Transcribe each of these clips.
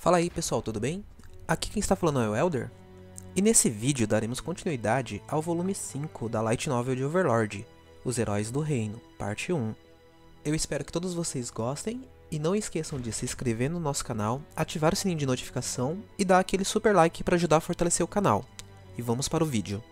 Fala aí pessoal, tudo bem? Aqui quem está falando é o Elder, e nesse vídeo daremos continuidade ao volume 5 da Light Novel de Overlord, Os Heróis do Reino, parte 1. Eu espero que todos vocês gostem, e não esqueçam de se inscrever no nosso canal, ativar o sininho de notificação e dar aquele super like para ajudar a fortalecer o canal. E vamos para o vídeo.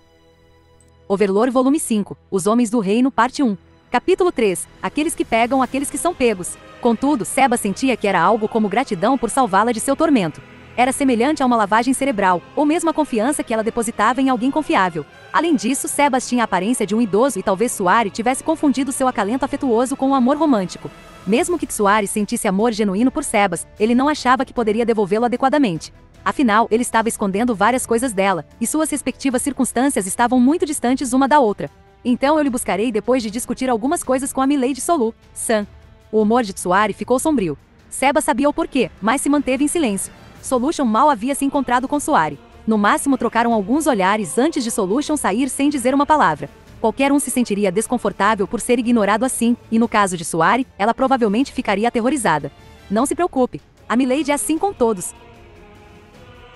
Overlord volume 5, Os Homens do Reino, parte 1. Capítulo 3, Aqueles que pegam aqueles que são pegos. Contudo, Seba sentia que era algo como gratidão por salvá-la de seu tormento. Era semelhante a uma lavagem cerebral, ou mesmo a confiança que ela depositava em alguém confiável. Além disso, Sebas tinha a aparência de um idoso e talvez Tsuari tivesse confundido seu acalento afetuoso com um amor romântico. Mesmo que Tsuari sentisse amor genuíno por Sebas, ele não achava que poderia devolvê-lo adequadamente. Afinal, ele estava escondendo várias coisas dela, e suas respectivas circunstâncias estavam muito distantes uma da outra. Então eu lhe buscarei depois de discutir algumas coisas com a Milady Solu-san. O humor de Tsuari ficou sombrio. Seba sabia o porquê, mas se manteve em silêncio. Solution mal havia se encontrado com Tsuari. No máximo trocaram alguns olhares antes de Solution sair sem dizer uma palavra. Qualquer um se sentiria desconfortável por ser ignorado assim, e no caso de Tsuari, ela provavelmente ficaria aterrorizada. Não se preocupe, a Milady é assim com todos.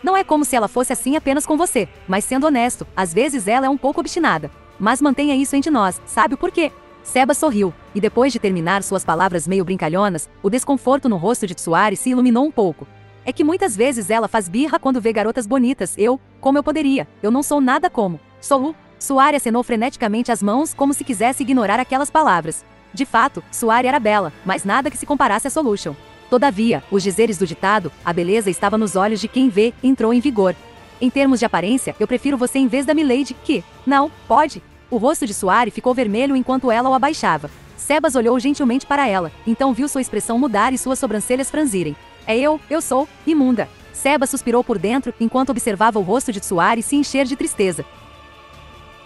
Não é como se ela fosse assim apenas com você, mas sendo honesto, às vezes ela é um pouco obstinada. Mas mantenha isso entre nós, sabe o porquê? Seba sorriu, e depois de terminar suas palavras meio brincalhonas, o desconforto no rosto de Tsuari se iluminou um pouco. É que muitas vezes ela faz birra quando vê garotas bonitas. Como eu poderia? Eu não sou nada como. Solu. Tsuari acenou freneticamente as mãos como se quisesse ignorar aquelas palavras. De fato, Tsuari era bela, mas nada que se comparasse a Solution. Todavia, os dizeres do ditado, a beleza estava nos olhos de quem vê, entrou em vigor. Em termos de aparência, eu prefiro você em vez da Milady, que... Não, pode. O rosto de Tsuari ficou vermelho enquanto ela o abaixava. Sebas olhou gentilmente para ela, então viu sua expressão mudar e suas sobrancelhas franzirem. Eu sou imunda. Sebas suspirou por dentro enquanto observava o rosto de Tsuari se encher de tristeza.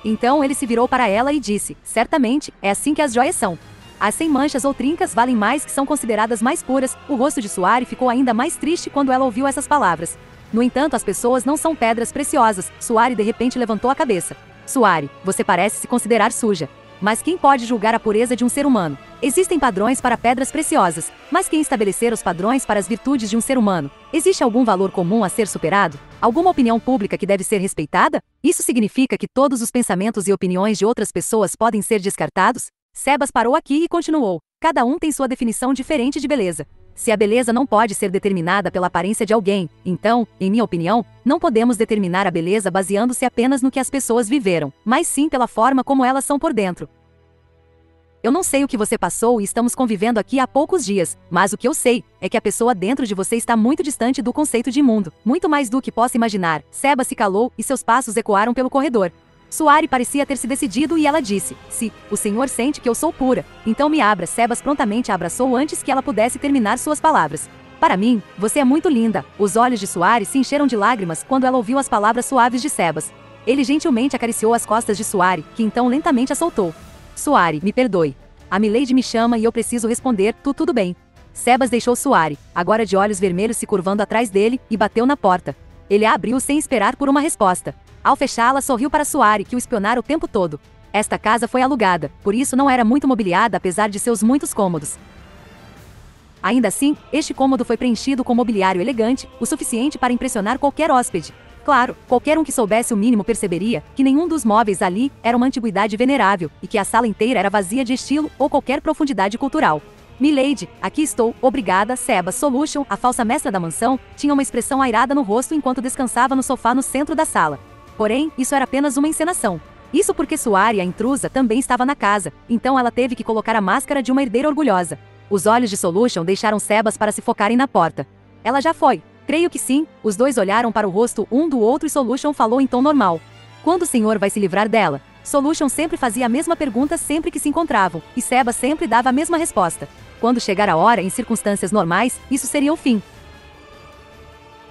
Então ele se virou para ela e disse, certamente, é assim que as joias são. As sem manchas ou trincas valem mais que são consideradas mais puras. O rosto de Tsuari ficou ainda mais triste quando ela ouviu essas palavras. No entanto, as pessoas não são pedras preciosas. Tsuari de repente levantou a cabeça. Tsuari, você parece se considerar suja. Mas quem pode julgar a pureza de um ser humano? Existem padrões para pedras preciosas, mas quem estabelecer os padrões para as virtudes de um ser humano? Existe algum valor comum a ser superado? Alguma opinião pública que deve ser respeitada? Isso significa que todos os pensamentos e opiniões de outras pessoas podem ser descartados? Sebas parou aqui e continuou. Cada um tem sua definição diferente de beleza. Se a beleza não pode ser determinada pela aparência de alguém, então, em minha opinião, não podemos determinar a beleza baseando-se apenas no que as pessoas viveram, mas sim pela forma como elas são por dentro. Eu não sei o que você passou e estamos convivendo aqui há poucos dias, mas o que eu sei é que a pessoa dentro de você está muito distante do conceito de mundo, muito mais do que possa imaginar. Seba se calou e seus passos ecoaram pelo corredor. Tsuari parecia ter se decidido e ela disse, se o senhor sente que eu sou pura, então me abra. Sebas prontamente a abraçou antes que ela pudesse terminar suas palavras. Para mim, você é muito linda. Os olhos de Tsuari se encheram de lágrimas quando ela ouviu as palavras suaves de Sebas. Ele gentilmente acariciou as costas de Tsuari, que então lentamente a soltou. Tsuari, me perdoe. A Milady me chama e eu preciso responder, tudo bem. Sebas deixou Tsuari, agora de olhos vermelhos se curvando atrás dele, e bateu na porta. Ele a abriu sem esperar por uma resposta. Ao fechá-la, sorriu para Tsuari, que o espionara o tempo todo. Esta casa foi alugada, por isso não era muito mobiliada apesar de seus muitos cômodos. Ainda assim, este cômodo foi preenchido com mobiliário elegante, o suficiente para impressionar qualquer hóspede. Claro, qualquer um que soubesse o mínimo perceberia que nenhum dos móveis ali era uma antiguidade venerável, e que a sala inteira era vazia de estilo ou qualquer profundidade cultural. Milady, aqui estou, obrigada. Sebas. Solution, a falsa mestra da mansão, tinha uma expressão airada no rosto enquanto descansava no sofá no centro da sala. Porém, isso era apenas uma encenação. Isso porque Tsuari, a intrusa, também estava na casa, então ela teve que colocar a máscara de uma herdeira orgulhosa. Os olhos de Solution deixaram Sebas para se focarem na porta. Ela já foi. Creio que sim. Os dois olharam para o rosto um do outro e Solution falou em tom normal. Quando o senhor vai se livrar dela? Solution sempre fazia a mesma pergunta sempre que se encontravam, e Sebas sempre dava a mesma resposta. Quando chegar a hora, em circunstâncias normais, isso seria o fim.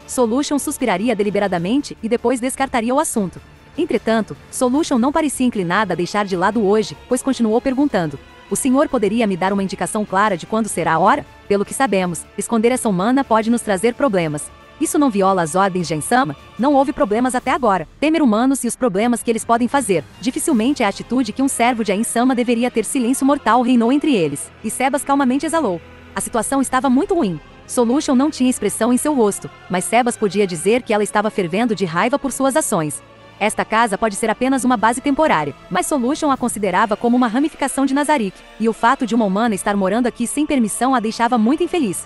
Solution suspiraria deliberadamente e depois descartaria o assunto. Entretanto, Solution não parecia inclinada a deixar de lado hoje, pois continuou perguntando. O senhor poderia me dar uma indicação clara de quando será a hora? Pelo que sabemos, esconder essa humana pode nos trazer problemas. Isso não viola as ordens de Ainsama? Não houve problemas até agora. Temer humanos e os problemas que eles podem fazer. Dificilmente é a atitude que um servo de Ainsama deveria ter. Silêncio mortal reinou entre eles, e Sebas calmamente exalou. A situação estava muito ruim. Solution não tinha expressão em seu rosto, mas Sebas podia dizer que ela estava fervendo de raiva por suas ações. Esta casa pode ser apenas uma base temporária, mas Solution a considerava como uma ramificação de Nazarick, e o fato de uma humana estar morando aqui sem permissão a deixava muito infeliz.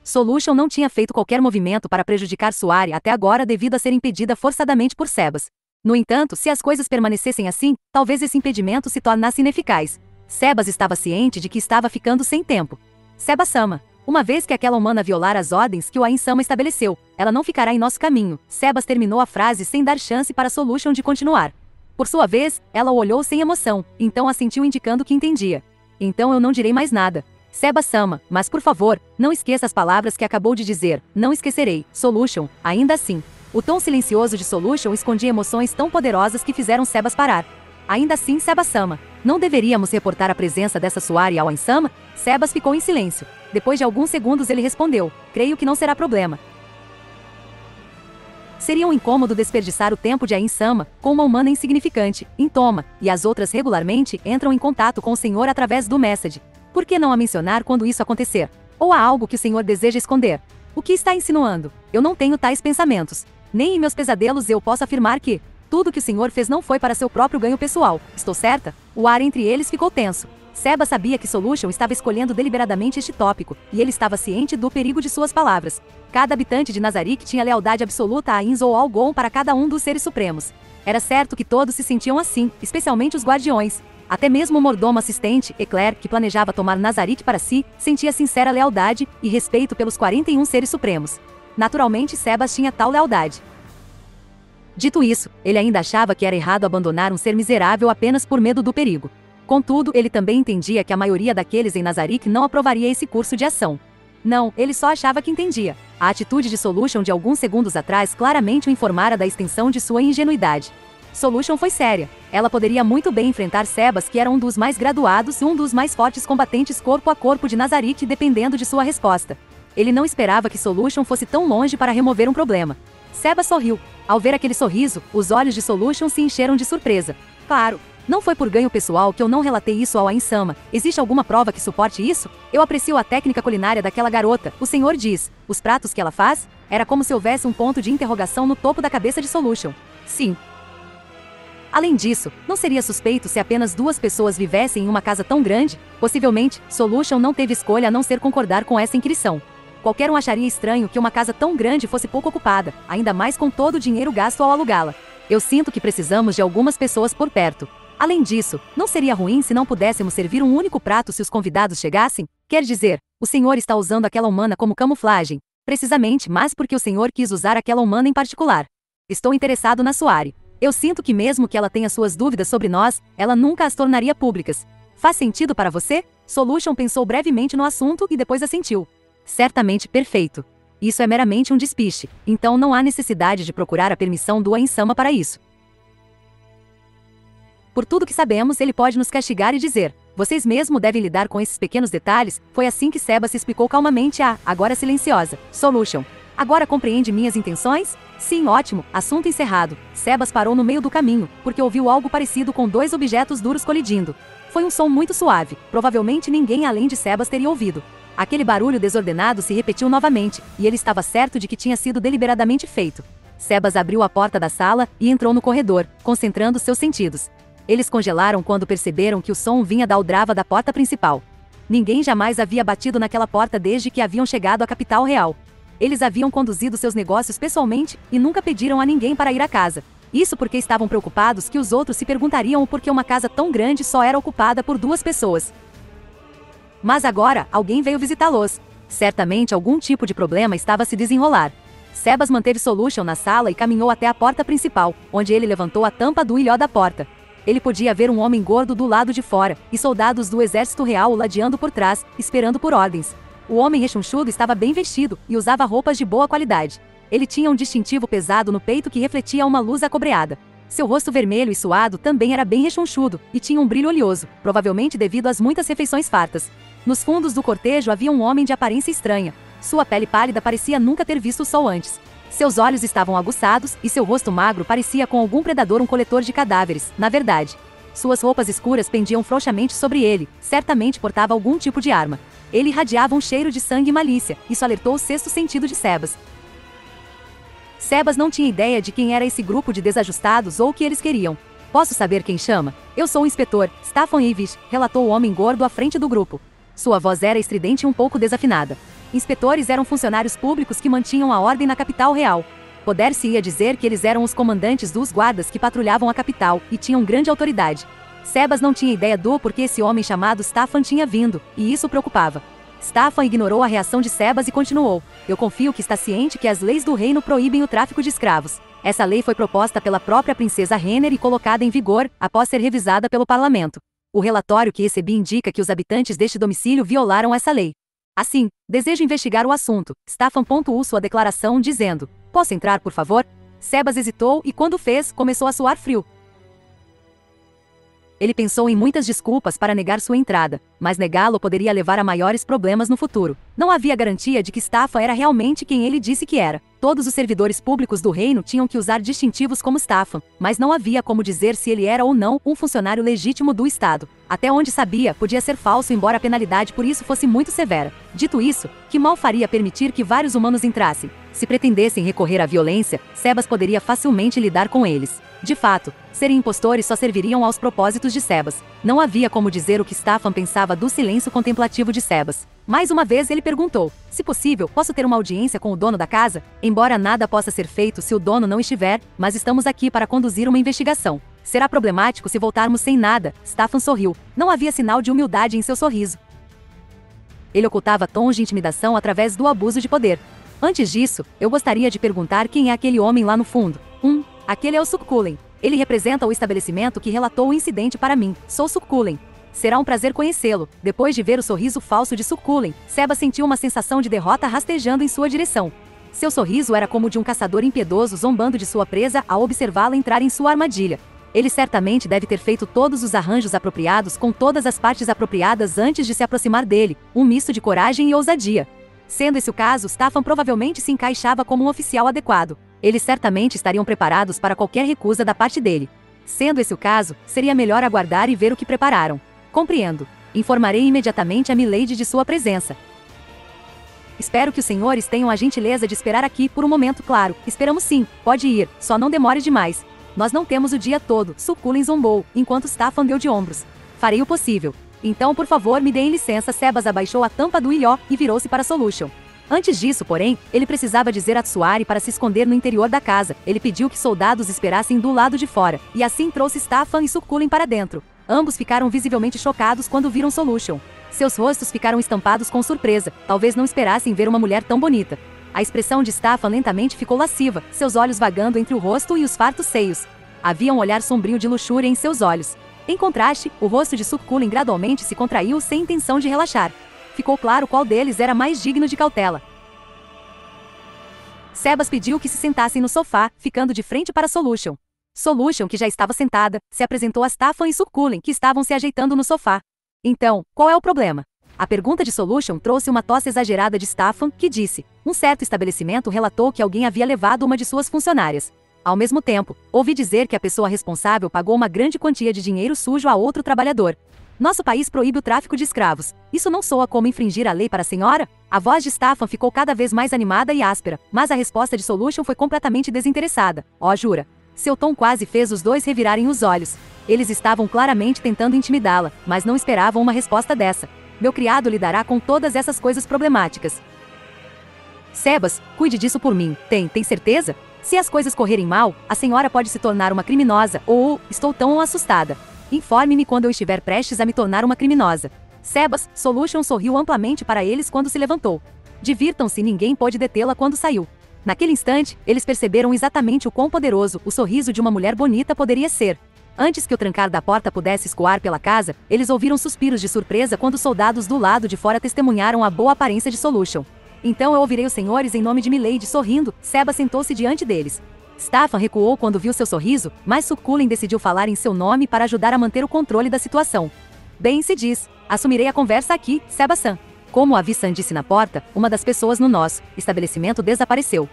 Solution não tinha feito qualquer movimento para prejudicar Suari até agora devido a ser impedida forçadamente por Sebas. No entanto, se as coisas permanecessem assim, talvez esse impedimento se tornasse ineficaz. Sebas estava ciente de que estava ficando sem tempo. Sebas-sama. Uma vez que aquela humana violar as ordens que o Ain-sama estabeleceu, ela não ficará em nosso caminho. Sebas terminou a frase sem dar chance para Solution de continuar. Por sua vez, ela o olhou sem emoção, então assentiu indicando que entendia. Então eu não direi mais nada. Sebas-sama, mas por favor, não esqueça as palavras que acabou de dizer. Não esquecerei. Solution, ainda assim. O tom silencioso de Solution escondia emoções tão poderosas que fizeram Sebas parar. Ainda assim, Sebas-sama. Não deveríamos reportar a presença dessa Suari ao Ain-sama? Sebas ficou em silêncio. Depois de alguns segundos ele respondeu, creio que não será problema. Seria um incômodo desperdiçar o tempo de Ain-sama com uma humana insignificante, Intoma, e as outras regularmente entram em contato com o senhor através do message. Por que não a mencionar quando isso acontecer? Ou há algo que o senhor deseja esconder? O que está insinuando? Eu não tenho tais pensamentos. Nem em meus pesadelos eu posso afirmar que tudo que o senhor fez não foi para seu próprio ganho pessoal. Estou certa? O ar entre eles ficou tenso. Sebas sabia que Solution estava escolhendo deliberadamente este tópico, e ele estava ciente do perigo de suas palavras. Cada habitante de Nazarick tinha lealdade absoluta a Inz ou ao Gon para cada um dos seres supremos. Era certo que todos se sentiam assim, especialmente os guardiões. Até mesmo o mordomo assistente, Eclair, que planejava tomar Nazarick para si, sentia sincera lealdade e respeito pelos 41 seres supremos. Naturalmente, Sebas tinha tal lealdade. Dito isso, ele ainda achava que era errado abandonar um ser miserável apenas por medo do perigo. Contudo, ele também entendia que a maioria daqueles em Nazarick não aprovaria esse curso de ação. Não, ele só achava que entendia. A atitude de Solution de alguns segundos atrás claramente o informara da extensão de sua ingenuidade. Solution foi séria. Ela poderia muito bem enfrentar Sebas, que era um dos mais graduados e um dos mais fortes combatentes corpo a corpo de Nazarick, dependendo de sua resposta. Ele não esperava que Solution fosse tão longe para remover um problema. Sebas sorriu. Ao ver aquele sorriso, os olhos de Solution se encheram de surpresa. Claro, não foi por ganho pessoal que eu não relatei isso ao Ain-sama. Existe alguma prova que suporte isso? Eu aprecio a técnica culinária daquela garota. O senhor diz, os pratos que ela faz? Era como se houvesse um ponto de interrogação no topo da cabeça de Solution. Sim. Além disso, não seria suspeito se apenas duas pessoas vivessem em uma casa tão grande? Possivelmente, Solution não teve escolha a não ser concordar com essa inquirição. Qualquer um acharia estranho que uma casa tão grande fosse pouco ocupada, ainda mais com todo o dinheiro gasto ao alugá-la. Eu sinto que precisamos de algumas pessoas por perto. Além disso, não seria ruim se não pudéssemos servir um único prato se os convidados chegassem? Quer dizer, o senhor está usando aquela humana como camuflagem. Precisamente, mas porque o senhor quis usar aquela humana em particular. Estou interessado na Suari. Eu sinto que mesmo que ela tenha suas dúvidas sobre nós, ela nunca as tornaria públicas. Faz sentido para você? Solution pensou brevemente no assunto e depois assentiu. Certamente perfeito. Isso é meramente um despiste, então não há necessidade de procurar a permissão do Ain-sama para isso. Por tudo que sabemos, ele pode nos castigar e dizer, vocês mesmo devem lidar com esses pequenos detalhes. Foi assim que Sebas se explicou calmamente a, agora silenciosa, Solution. Agora compreende minhas intenções? Sim, ótimo, assunto encerrado. Sebas parou no meio do caminho, porque ouviu algo parecido com dois objetos duros colidindo. Foi um som muito suave, provavelmente ninguém além de Sebas teria ouvido. Aquele barulho desordenado se repetiu novamente, e ele estava certo de que tinha sido deliberadamente feito. Sebas abriu a porta da sala e entrou no corredor, concentrando seus sentidos. Eles congelaram quando perceberam que o som vinha da aldrava da porta principal. Ninguém jamais havia batido naquela porta desde que haviam chegado à capital real. Eles haviam conduzido seus negócios pessoalmente e nunca pediram a ninguém para ir à casa. Isso porque estavam preocupados que os outros se perguntariam o porquê uma casa tão grande só era ocupada por duas pessoas. Mas agora, alguém veio visitá-los. Certamente algum tipo de problema estava a se desenrolar. Sebas manteve Solution na sala e caminhou até a porta principal, onde ele levantou a tampa do ilhó da porta. Ele podia ver um homem gordo do lado de fora, e soldados do exército real o ladeando por trás, esperando por ordens. O homem rechonchudo estava bem vestido, e usava roupas de boa qualidade. Ele tinha um distintivo pesado no peito que refletia uma luz acobreada. Seu rosto vermelho e suado também era bem rechonchudo, e tinha um brilho oleoso, provavelmente devido às muitas refeições fartas. Nos fundos do cortejo havia um homem de aparência estranha. Sua pele pálida parecia nunca ter visto o sol antes. Seus olhos estavam aguçados, e seu rosto magro parecia com algum predador um coletor de cadáveres, na verdade. Suas roupas escuras pendiam frouxamente sobre ele, certamente portava algum tipo de arma. Ele irradiava um cheiro de sangue e malícia. Isso alertou o sexto sentido de Sebas. Sebas não tinha ideia de quem era esse grupo de desajustados ou o que eles queriam. Posso saber quem chama? Eu sou o inspetor, Staffan Ivish, relatou o homem gordo à frente do grupo. Sua voz era estridente e um pouco desafinada. Inspetores eram funcionários públicos que mantinham a ordem na capital real. Poder-se-ia dizer que eles eram os comandantes dos guardas que patrulhavam a capital e tinham grande autoridade. Sebas não tinha ideia do porquê esse homem chamado Staffan tinha vindo, e isso o preocupava. Staffan ignorou a reação de Sebas e continuou. Eu confio que está ciente que as leis do reino proíbem o tráfico de escravos. Essa lei foi proposta pela própria princesa Renner e colocada em vigor após ser revisada pelo parlamento. O relatório que recebi indica que os habitantes deste domicílio violaram essa lei. Assim, desejo investigar o assunto. Staffan pontuou sua declaração dizendo: posso entrar, por favor? Sebas hesitou e quando fez, começou a suar frio. Ele pensou em muitas desculpas para negar sua entrada, mas negá-lo poderia levar a maiores problemas no futuro. Não havia garantia de que Staffan era realmente quem ele disse que era. Todos os servidores públicos do reino tinham que usar distintivos como Staffan, mas não havia como dizer se ele era ou não um funcionário legítimo do Estado. Até onde sabia, podia ser falso, embora a penalidade por isso fosse muito severa. Dito isso, que mal faria permitir que vários humanos entrassem? Se pretendessem recorrer à violência, Sebas poderia facilmente lidar com eles. De fato, serem impostores só serviriam aos propósitos de Sebas. Não havia como dizer o que Staffan pensava do silêncio contemplativo de Sebas. Mais uma vez ele perguntou: se possível, posso ter uma audiência com o dono da casa? Embora nada possa ser feito se o dono não estiver, mas estamos aqui para conduzir uma investigação. Será problemático se voltarmos sem nada. Staffan sorriu. Não havia sinal de humildade em seu sorriso. Ele ocultava tons de intimidação através do abuso de poder. Antes disso, eu gostaria de perguntar quem é aquele homem lá no fundo. Aquele é o Sukkulen. Ele representa o estabelecimento que relatou o incidente para mim. Sou Sukkulen. Será um prazer conhecê-lo. Depois de ver o sorriso falso de Sukkulen, Sebas sentiu uma sensação de derrota rastejando em sua direção. Seu sorriso era como de um caçador impiedoso zombando de sua presa ao observá-la entrar em sua armadilha. Ele certamente deve ter feito todos os arranjos apropriados com todas as partes apropriadas antes de se aproximar dele, um misto de coragem e ousadia. Sendo esse o caso, Staffan provavelmente se encaixava como um oficial adequado. Eles certamente estariam preparados para qualquer recusa da parte dele. Sendo esse o caso, seria melhor aguardar e ver o que prepararam. Compreendo. Informarei imediatamente a Milady de sua presença. Espero que os senhores tenham a gentileza de esperar aqui por um momento, claro. Esperamos sim, pode ir, só não demore demais. Nós não temos o dia todo, Sukkulen zombou, enquanto Staffan deu de ombros. Farei o possível. Então, por favor, me deem licença. Sebas abaixou a tampa do ilhó e virou-se para Solution. Antes disso, porém, ele precisava dizer a Tsuari para se esconder no interior da casa. Ele pediu que soldados esperassem do lado de fora, e assim trouxe Staffan e Sukkulen para dentro. Ambos ficaram visivelmente chocados quando viram Solution. Seus rostos ficaram estampados com surpresa, talvez não esperassem ver uma mulher tão bonita. A expressão de Staffan lentamente ficou lasciva, seus olhos vagando entre o rosto e os fartos seios. Havia um olhar sombrio de luxúria em seus olhos. Em contraste, o rosto de Sukkulen gradualmente se contraiu sem intenção de relaxar. Ficou claro qual deles era mais digno de cautela. Sebas pediu que se sentassem no sofá, ficando de frente para Solution. Solution, que já estava sentada, se apresentou a Staffan e Sukkulen, que estavam se ajeitando no sofá. Então, qual é o problema? A pergunta de Solution trouxe uma tosse exagerada de Staffan, que disse: um certo estabelecimento relatou que alguém havia levado uma de suas funcionárias. Ao mesmo tempo, ouvi dizer que a pessoa responsável pagou uma grande quantia de dinheiro sujo a outro trabalhador. Nosso país proíbe o tráfico de escravos. Isso não soa como infringir a lei para a senhora? A voz de Staffan ficou cada vez mais animada e áspera, mas a resposta de Solution foi completamente desinteressada. Oh, jura? Seu tom quase fez os dois revirarem os olhos. Eles estavam claramente tentando intimidá-la, mas não esperavam uma resposta dessa. Meu criado lidará com todas essas coisas problemáticas. Sebas, cuide disso por mim. Tem certeza? Se as coisas correrem mal, a senhora pode se tornar uma criminosa, ou estou tão assustada. Informe-me quando eu estiver prestes a me tornar uma criminosa. Sebas, Solution sorriu amplamente para eles quando se levantou. Divirtam-se, ninguém pôde detê-la quando saiu. Naquele instante, eles perceberam exatamente o quão poderoso o sorriso de uma mulher bonita poderia ser. Antes que o trancar da porta pudesse escoar pela casa, eles ouviram suspiros de surpresa quando os soldados do lado de fora testemunharam a boa aparência de Solution. Então eu ouvirei os senhores em nome de Milady sorrindo. Sebas sentou-se diante deles. Staffan recuou quando viu seu sorriso, mas Sukkulen decidiu falar em seu nome para ajudar a manter o controle da situação. Bem se diz, assumirei a conversa aqui, Sebas-san. Como a Vissan disse na porta, uma das pessoas no nosso estabelecimento desapareceu.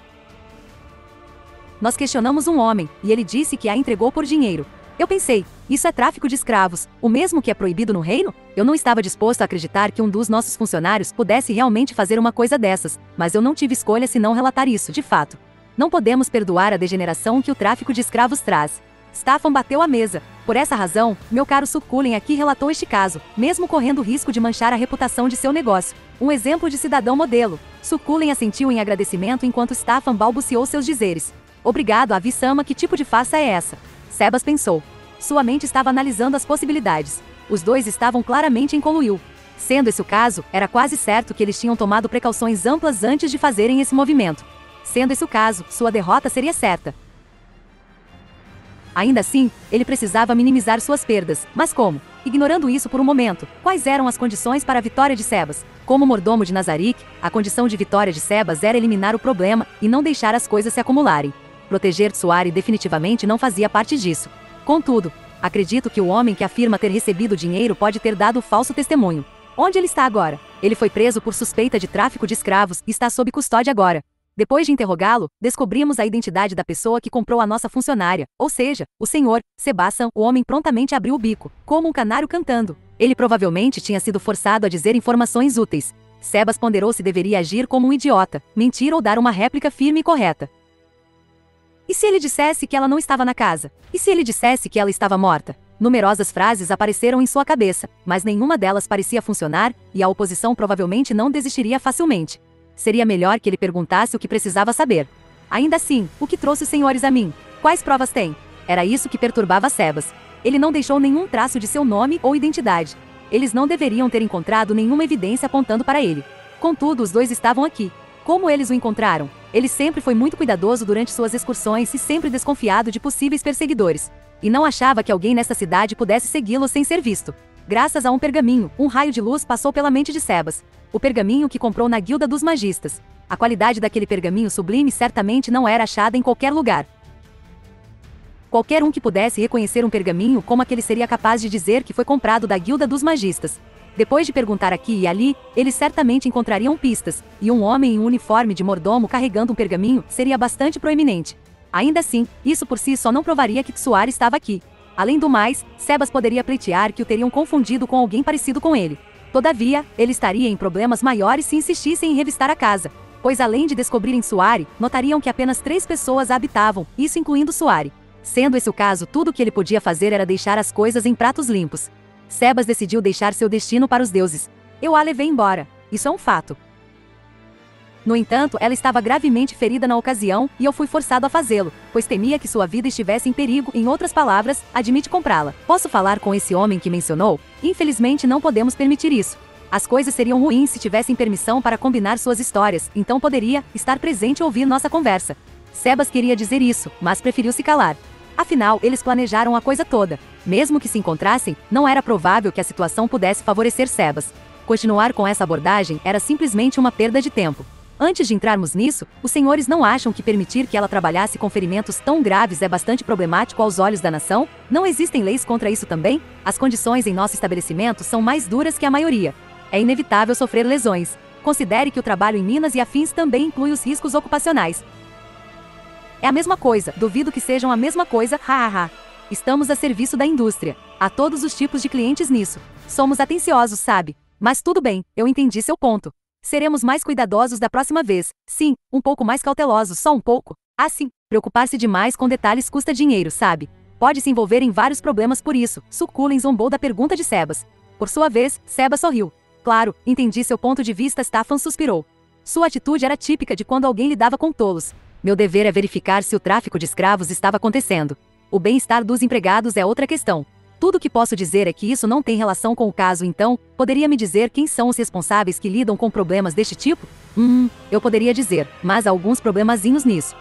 Nós questionamos um homem, e ele disse que a entregou por dinheiro. Eu pensei, isso é tráfico de escravos, o mesmo que é proibido no reino? Eu não estava disposto a acreditar que um dos nossos funcionários pudesse realmente fazer uma coisa dessas, mas eu não tive escolha senão relatar isso, de fato. Não podemos perdoar a degeneração que o tráfico de escravos traz. Staffan bateu a mesa. Por essa razão, meu caro Sucullen aqui relatou este caso, mesmo correndo o risco de manchar a reputação de seu negócio. Um exemplo de cidadão modelo. Sucullen assentiu em agradecimento enquanto Staffan balbuciou seus dizeres. Obrigado, Avi-sama, que tipo de farsa é essa? Sebas pensou. Sua mente estava analisando as possibilidades. Os dois estavam claramente em coluio. Sendo esse o caso, era quase certo que eles tinham tomado precauções amplas antes de fazerem esse movimento. Sendo esse o caso, sua derrota seria certa. Ainda assim, ele precisava minimizar suas perdas. Mas como? Ignorando isso por um momento, quais eram as condições para a vitória de Sebas? Como mordomo de Nazarick, a condição de vitória de Sebas era eliminar o problema e não deixar as coisas se acumularem. Proteger Tsuari definitivamente não fazia parte disso. Contudo, acredito que o homem que afirma ter recebido dinheiro pode ter dado falso testemunho. Onde ele está agora? Ele foi preso por suspeita de tráfico de escravos e está sob custódia agora. Depois de interrogá-lo, descobrimos a identidade da pessoa que comprou a nossa funcionária, ou seja, o senhor Sebastian. O homem prontamente abriu o bico, como um canário cantando. Ele provavelmente tinha sido forçado a dizer informações úteis. Sebas ponderou se deveria agir como um idiota, mentir ou dar uma réplica firme e correta. E se ele dissesse que ela não estava na casa? E se ele dissesse que ela estava morta? Numerosas frases apareceram em sua cabeça, mas nenhuma delas parecia funcionar, e a oposição provavelmente não desistiria facilmente. Seria melhor que ele perguntasse o que precisava saber. Ainda assim, o que trouxe os senhores a mim? Quais provas têm? Era isso que perturbava Sebas. Ele não deixou nenhum traço de seu nome ou identidade. Eles não deveriam ter encontrado nenhuma evidência apontando para ele. Contudo, os dois estavam aqui. Como eles o encontraram? Ele sempre foi muito cuidadoso durante suas excursões e sempre desconfiado de possíveis perseguidores. E não achava que alguém nesta cidade pudesse segui-lo sem ser visto. Graças a um pergaminho, um raio de luz passou pela mente de Sebas. O pergaminho que comprou na Guilda dos Magistas. A qualidade daquele pergaminho sublime certamente não era achada em qualquer lugar. Qualquer um que pudesse reconhecer um pergaminho como aquele seria capaz de dizer que foi comprado da Guilda dos Magistas. Depois de perguntar aqui e ali, eles certamente encontrariam pistas, e um homem em um uniforme de mordomo carregando um pergaminho seria bastante proeminente. Ainda assim, isso por si só não provaria que Tsuari estava aqui. Além do mais, Sebas poderia pleitear que o teriam confundido com alguém parecido com ele. Todavia, ele estaria em problemas maiores se insistissem em revistar a casa, pois além de descobrirem Tsuari, notariam que apenas 3 pessoas a habitavam, isso incluindo Tsuari. Sendo esse o caso, tudo o que ele podia fazer era deixar as coisas em pratos limpos. Sebas decidiu deixar seu destino para os deuses. Eu a levei embora. Isso é um fato. No entanto, ela estava gravemente ferida na ocasião e eu fui forçado a fazê-lo, pois temia que sua vida estivesse em perigo. Em outras palavras, admite comprá-la. Posso falar com esse homem que mencionou? Infelizmente não podemos permitir isso. As coisas seriam ruins se tivessem permissão para combinar suas histórias, então poderia estar presente e ouvir nossa conversa. Sebas queria dizer isso, mas preferiu se calar. Afinal, eles planejaram a coisa toda. Mesmo que se encontrassem, não era provável que a situação pudesse favorecer Sebas. Continuar com essa abordagem era simplesmente uma perda de tempo. Antes de entrarmos nisso, os senhores não acham que permitir que ela trabalhasse com ferimentos tão graves é bastante problemático aos olhos da nação? Não existem leis contra isso também? As condições em nosso estabelecimento são mais duras que a maioria. É inevitável sofrer lesões. Considere que o trabalho em minas e afins também inclui os riscos ocupacionais. É a mesma coisa, duvido que sejam a mesma coisa, hahaha. Estamos a serviço da indústria. Há todos os tipos de clientes nisso. Somos atenciosos, sabe? Mas tudo bem, eu entendi seu ponto. Seremos mais cuidadosos da próxima vez. Sim, um pouco mais cautelosos, só um pouco. Ah, sim, preocupar-se demais com detalhes custa dinheiro, sabe? Pode se envolver em vários problemas por isso. Sucullen zombou da pergunta de Sebas. Por sua vez, Sebas sorriu. Claro, entendi seu ponto de vista. Staffan suspirou. Sua atitude era típica de quando alguém lidava com tolos. Meu dever é verificar se o tráfico de escravos estava acontecendo. O bem-estar dos empregados é outra questão. Tudo o que posso dizer é que isso não tem relação com o caso, então, poderia me dizer quem são os responsáveis que lidam com problemas deste tipo? Eu poderia dizer, mas há alguns problemazinhos nisso.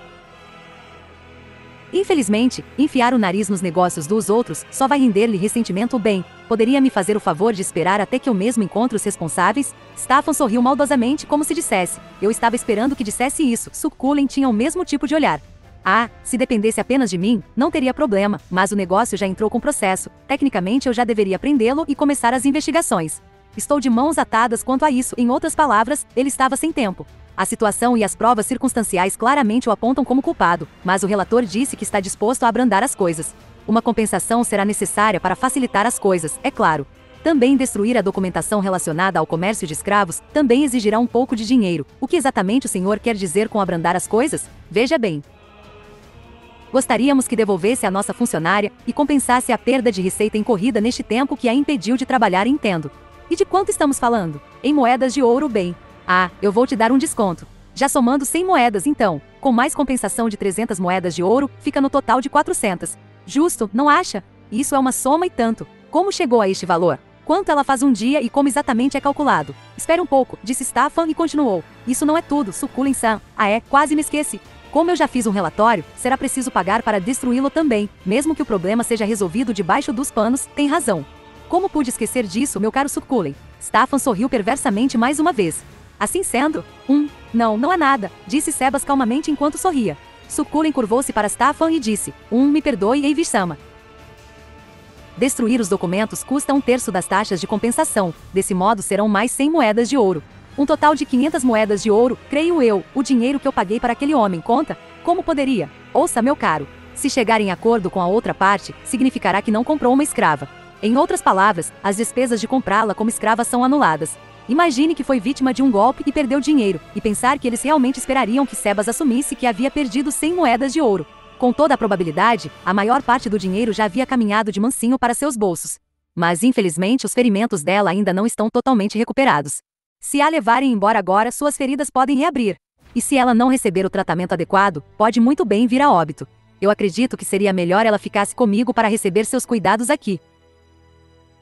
Infelizmente, enfiar o nariz nos negócios dos outros só vai render-lhe ressentimento ou bem. Poderia me fazer o favor de esperar até que eu mesmo encontre os responsáveis? Staffan sorriu maldosamente como se dissesse. Eu estava esperando que dissesse isso. Sucullen tinha o mesmo tipo de olhar. Ah, se dependesse apenas de mim, não teria problema, mas o negócio já entrou com processo. Tecnicamente eu já deveria prendê-lo e começar as investigações. Estou de mãos atadas quanto a isso. Em outras palavras, ele estava sem tempo. A situação e as provas circunstanciais claramente o apontam como culpado, mas o relator disse que está disposto a abrandar as coisas. Uma compensação será necessária para facilitar as coisas, é claro. Também destruir a documentação relacionada ao comércio de escravos também exigirá um pouco de dinheiro. O que exatamente o senhor quer dizer com abrandar as coisas? Veja bem. Gostaríamos que devolvesse a nossa funcionária e compensasse a perda de receita incorrida neste tempo que a impediu de trabalhar, entendo. E de quanto estamos falando? Em moedas de ouro, bem. Ah, eu vou te dar um desconto. Já somando 100 moedas então, com mais compensação de 300 moedas de ouro, fica no total de 400. Justo, não acha? Isso é uma soma e tanto. Como chegou a este valor? Quanto ela faz um dia e como exatamente é calculado? Espere um pouco, disse Staffan e continuou. Isso não é tudo, Succulent-san. Ah é, quase me esqueci. Como eu já fiz um relatório, será preciso pagar para destruí-lo também, mesmo que o problema seja resolvido debaixo dos panos, tem razão. Como pude esquecer disso, meu caro Succulent? Staffan sorriu perversamente mais uma vez. Assim sendo, não é nada, disse Sebas calmamente enquanto sorria. Succulent curvou-se para Staffan e disse, me perdoe, Eivis-sama. Destruir os documentos custa 1/3 das taxas de compensação, desse modo serão mais 100 moedas de ouro. Um total de 500 moedas de ouro, creio eu, o dinheiro que eu paguei para aquele homem, conta? Como poderia? Ouça, meu caro. Se chegar em acordo com a outra parte, significará que não comprou uma escrava. Em outras palavras, as despesas de comprá-la como escrava são anuladas. Imagine que foi vítima de um golpe e perdeu dinheiro, e pensar que eles realmente esperariam que Sebas assumisse que havia perdido 100 moedas de ouro. Com toda a probabilidade, a maior parte do dinheiro já havia caminhado de mansinho para seus bolsos. Mas infelizmente os ferimentos dela ainda não estão totalmente recuperados. Se a levarem embora agora, suas feridas podem reabrir. E se ela não receber o tratamento adequado, pode muito bem vir a óbito. Eu acredito que seria melhor ela ficasse comigo para receber seus cuidados aqui.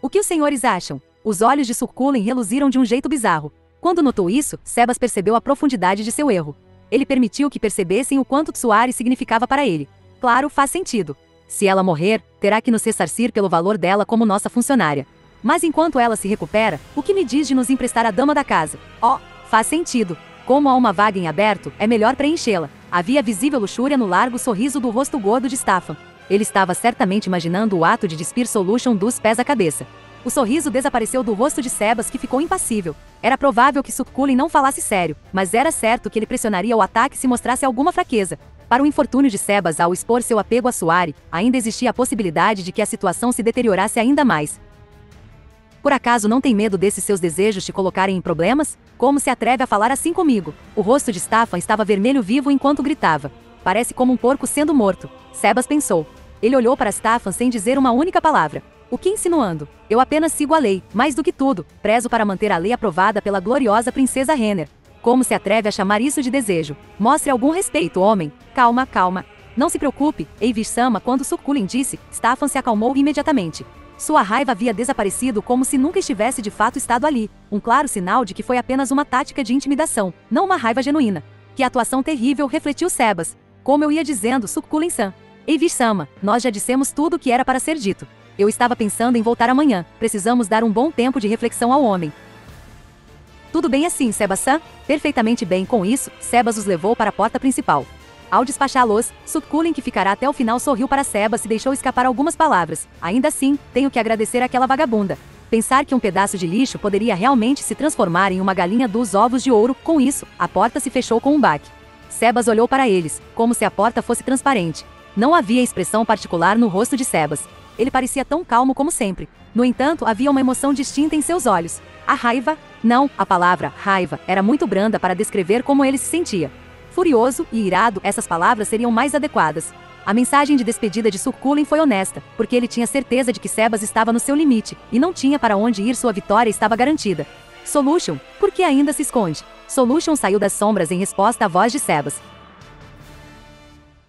O que os senhores acham? Os olhos de Succulent reluziram de um jeito bizarro. Quando notou isso, Sebas percebeu a profundidade de seu erro. Ele permitiu que percebessem o quanto Tsuari significava para ele. Claro, faz sentido. Se ela morrer, terá que nos ressarcir pelo valor dela como nossa funcionária. Mas enquanto ela se recupera, o que me diz de nos emprestar a dama da casa? Faz sentido. Como há uma vaga em aberto, é melhor preenchê-la. Havia visível luxúria no largo sorriso do rosto gordo de Staffan. Ele estava certamente imaginando o ato de despir Solution dos pés à cabeça. O sorriso desapareceu do rosto de Sebas, que ficou impassível. Era provável que Succulent não falasse sério, mas era certo que ele pressionaria o ataque se mostrasse alguma fraqueza. Para o infortúnio de Sebas ao expor seu apego a Tsuari, ainda existia a possibilidade de que a situação se deteriorasse ainda mais. Por acaso não tem medo desses seus desejos te colocarem em problemas? Como se atreve a falar assim comigo? O rosto de Staffan estava vermelho vivo enquanto gritava. Parece como um porco sendo morto. Sebas pensou. Ele olhou para Staffan sem dizer uma única palavra. O que insinuando? Eu apenas sigo a lei, mais do que tudo, prezo para manter a lei aprovada pela gloriosa princesa Renner. Como se atreve a chamar isso de desejo? Mostre algum respeito, homem. Calma, calma. Não se preocupe, Eivis-sama, quando Succulent disse, Staffan se acalmou imediatamente. Sua raiva havia desaparecido como se nunca estivesse de fato estado ali, um claro sinal de que foi apenas uma tática de intimidação, não uma raiva genuína. Que atuação terrível, refletiu Sebas. Como eu ia dizendo, Succulent-san. Eivis-sama, nós já dissemos tudo o que era para ser dito. Eu estava pensando em voltar amanhã, precisamos dar um bom tempo de reflexão ao homem. Tudo bem assim, Sebas-san? Perfeitamente bem. Com isso, Sebas os levou para a porta principal. Ao despachá-los, Succulent, que ficará até o final, sorriu para Sebas e deixou escapar algumas palavras. Ainda assim, tenho que agradecer àquela vagabunda. Pensar que um pedaço de lixo poderia realmente se transformar em uma galinha dos ovos de ouro. Com isso, a porta se fechou com um baque. Sebas olhou para eles, como se a porta fosse transparente. Não havia expressão particular no rosto de Sebas. Ele parecia tão calmo como sempre. No entanto, havia uma emoção distinta em seus olhos. A raiva? Não, a palavra raiva era muito branda para descrever como ele se sentia. Furioso e irado, essas palavras seriam mais adequadas. A mensagem de despedida de Succulent foi honesta, porque ele tinha certeza de que Sebas estava no seu limite, e não tinha para onde ir, sua vitória estava garantida. Solution, por que ainda se esconde? Solution saiu das sombras em resposta à voz de Sebas.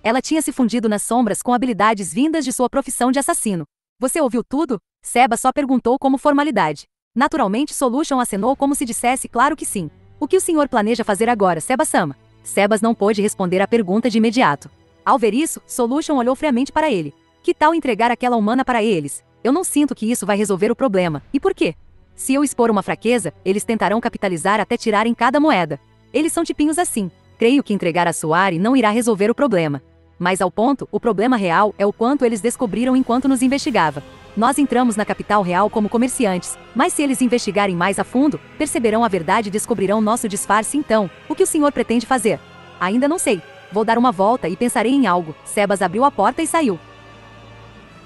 Ela tinha se fundido nas sombras com habilidades vindas de sua profissão de assassino. Você ouviu tudo? Sebas só perguntou como formalidade. Naturalmente, Solution acenou como se dissesse claro que sim. O que o senhor planeja fazer agora, Sebas-sama? Sebas não pôde responder à pergunta de imediato. Ao ver isso, Solution olhou friamente para ele. Que tal entregar aquela humana para eles? Eu não sinto que isso vai resolver o problema. E por quê? Se eu expor uma fraqueza, eles tentarão capitalizar até tirarem cada moeda. Eles são tipinhos assim. Creio que entregar a Tsuari não irá resolver o problema. Mas ao ponto, o problema real é o quanto eles descobriram enquanto nos investigava. Nós entramos na capital real como comerciantes, mas se eles investigarem mais a fundo, perceberão a verdade e descobrirão nosso disfarce. Então, o que o senhor pretende fazer? Ainda não sei. Vou dar uma volta e pensarei em algo. Sebas abriu a porta e saiu.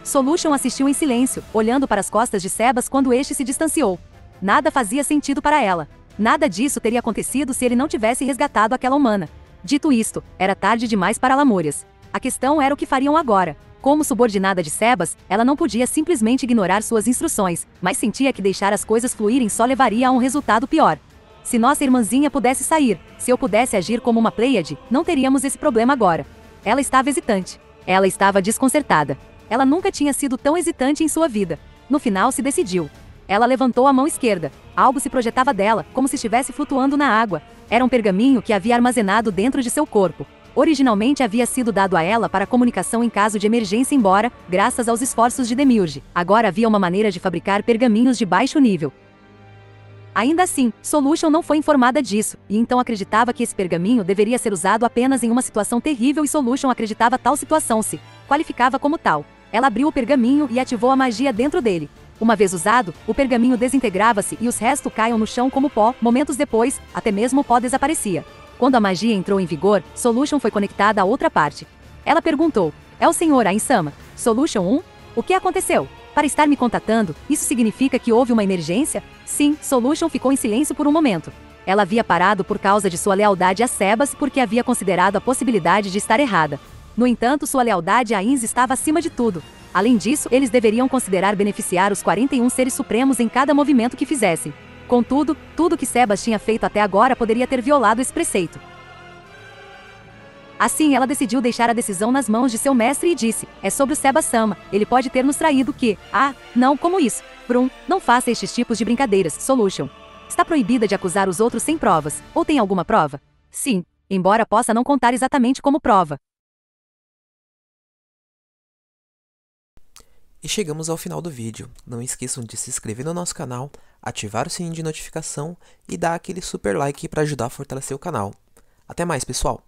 Solution assistiu em silêncio, olhando para as costas de Sebas quando este se distanciou. Nada fazia sentido para ela. Nada disso teria acontecido se ele não tivesse resgatado aquela humana. Dito isto, era tarde demais para lamúrias. A questão era o que fariam agora. Como subordinada de Sebas, ela não podia simplesmente ignorar suas instruções, mas sentia que deixar as coisas fluírem só levaria a um resultado pior. Se nossa irmãzinha pudesse sair, se eu pudesse agir como uma Pleiade, não teríamos esse problema agora. Ela estava hesitante. Ela estava desconcertada. Ela nunca tinha sido tão hesitante em sua vida. No final se decidiu. Ela levantou a mão esquerda. Algo se projetava dela, como se estivesse flutuando na água. Era um pergaminho que havia armazenado dentro de seu corpo. Originalmente havia sido dado a ela para comunicação em caso de emergência, embora, graças aos esforços de Demiurge, agora havia uma maneira de fabricar pergaminhos de baixo nível. Ainda assim, Solution não foi informada disso, e então acreditava que esse pergaminho deveria ser usado apenas em uma situação terrível, e Solution acreditava tal situação se qualificava como tal. Ela abriu o pergaminho e ativou a magia dentro dele. Uma vez usado, o pergaminho desintegrava-se e os restos caíam no chão como pó. Momentos depois, até mesmo o pó desaparecia. Quando a magia entrou em vigor, Solution foi conectada a outra parte. Ela perguntou: "É o Sr. Ainsama? Solution 1? O que aconteceu? Para estar me contatando, isso significa que houve uma emergência?" Sim, Solution ficou em silêncio por um momento. Ela havia parado por causa de sua lealdade a Sebas porque havia considerado a possibilidade de estar errada. No entanto, sua lealdade a Ains estava acima de tudo. Além disso, eles deveriam considerar beneficiar os 41 seres supremos em cada movimento que fizessem. Contudo, tudo que Sebas tinha feito até agora poderia ter violado esse preceito. Assim, ela decidiu deixar a decisão nas mãos de seu mestre e disse: "É sobre o Sebas-sama, ele pode ter nos traído que..." "Ah, não, como isso? Brum, não faça estes tipos de brincadeiras, Solution. Está proibida de acusar os outros sem provas, ou tem alguma prova?" "Sim, embora possa não contar exatamente como prova." E chegamos ao final do vídeo. Não esqueçam de se inscrever no nosso canal, ativar o sininho de notificação e dar aquele super like para ajudar a fortalecer o canal. Até mais, pessoal!